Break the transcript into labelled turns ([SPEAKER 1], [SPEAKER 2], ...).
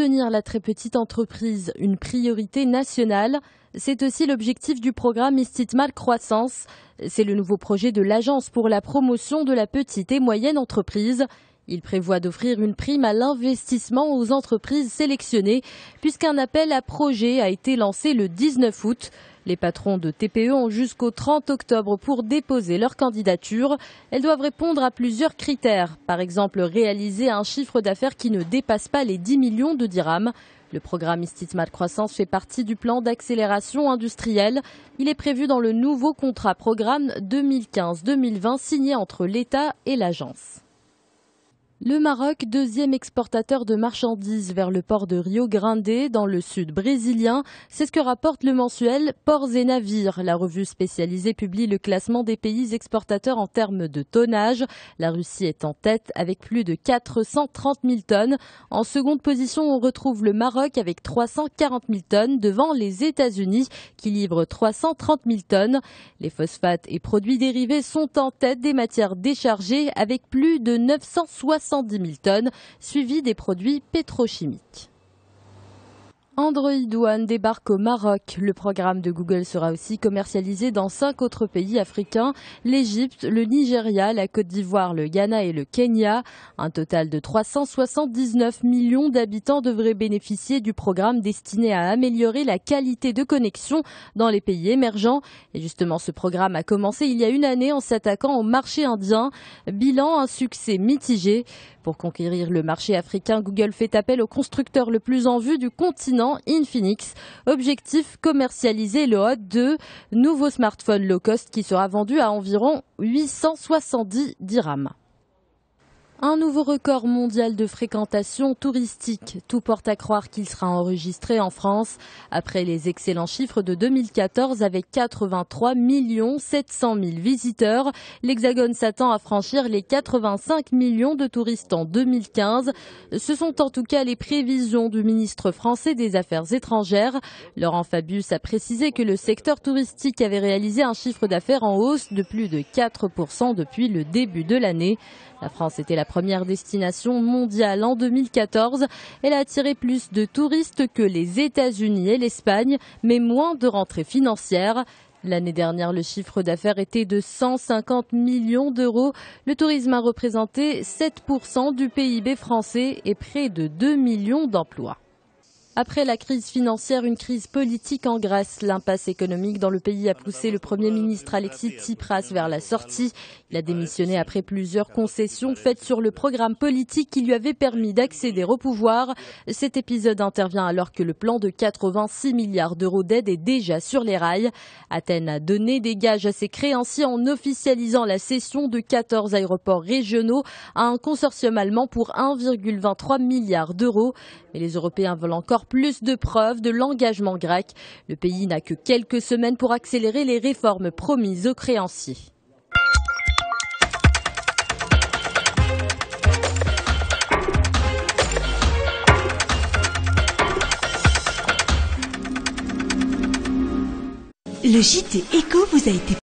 [SPEAKER 1] Devenir la très petite entreprise une priorité nationale, c'est aussi l'objectif du programme Istithmar Croissance. C'est le nouveau projet de l'Agence pour la promotion de la petite et moyenne entreprise. Il prévoit d'offrir une prime à l'investissement aux entreprises sélectionnées, puisqu'un appel à projet a été lancé le 19 août. Les patrons de TPE ont jusqu'au 30 octobre pour déposer leur candidature. Elles doivent répondre à plusieurs critères. Par exemple, réaliser un chiffre d'affaires qui ne dépasse pas les 10 millions de dirhams. Le programme Istithmar Croissance fait partie du plan d'accélération industrielle. Il est prévu dans le nouveau contrat programme 2015-2020 signé entre l'État et l'agence. Le Maroc, deuxième exportateur de marchandises vers le port de Rio Grande, dans le sud brésilien, c'est ce que rapporte le mensuel Ports et Navires. La revue spécialisée publie le classement des pays exportateurs en termes de tonnage. La Russie est en tête avec plus de 430 000 tonnes. En seconde position, on retrouve le Maroc avec 340 000 tonnes devant les États-Unis qui livrent 330 000 tonnes. Les phosphates et produits dérivés sont en tête des matières déchargées avec plus de 970 000 tonnes, suivi des produits pétrochimiques. Android One débarque au Maroc. Le programme de Google sera aussi commercialisé dans 5 autres pays africains, l'Égypte, le Nigeria, la Côte d'Ivoire, le Ghana et le Kenya. Un total de 379 millions d'habitants devraient bénéficier du programme destiné à améliorer la qualité de connexion dans les pays émergents. Et justement, ce programme a commencé il y a une année en s'attaquant au marché indien. Bilan, un succès mitigé. Pour conquérir le marché africain, Google fait appel au constructeur le plus en vue du continent, Infinix. Objectif, commercialiser le Hot 2, nouveau smartphone low cost qui sera vendu à environ 870 dirhams. Un nouveau record mondial de fréquentation touristique. Tout porte à croire qu'il sera enregistré en France. Après les excellents chiffres de 2014 avec 83 700 000 visiteurs, l'Hexagone s'attend à franchir les 85 millions de touristes en 2015. Ce sont en tout cas les prévisions du ministre français des Affaires étrangères. Laurent Fabius a précisé que le secteur touristique avait réalisé un chiffre d'affaires en hausse de plus de 4% depuis le début de l'année. La France était la première destination mondiale en 2014. Elle a attiré plus de touristes que les États-Unis et l'Espagne, mais moins de rentrées financières. L'année dernière, le chiffre d'affaires était de 150 millions d'euros. Le tourisme a représenté 7% du PIB français et près de 2 millions d'emplois. Après la crise financière, une crise politique en Grèce. L'impasse économique dans le pays a poussé le Premier ministre Alexis Tsipras vers la sortie. Il a démissionné après plusieurs concessions faites sur le programme politique qui lui avait permis d'accéder au pouvoir. Cet épisode intervient alors que le plan de 86 milliards d'euros d'aide est déjà sur les rails. Athènes a donné des gages à ses créanciers en officialisant la cession de 14 aéroports régionaux à un consortium allemand pour 1,23 milliard d'euros. Mais les Européens veulent encore plus de preuves de l'engagement grec. Le pays n'a que quelques semaines pour accélérer les réformes promises aux créanciers.
[SPEAKER 2] Le JT Éco vous a été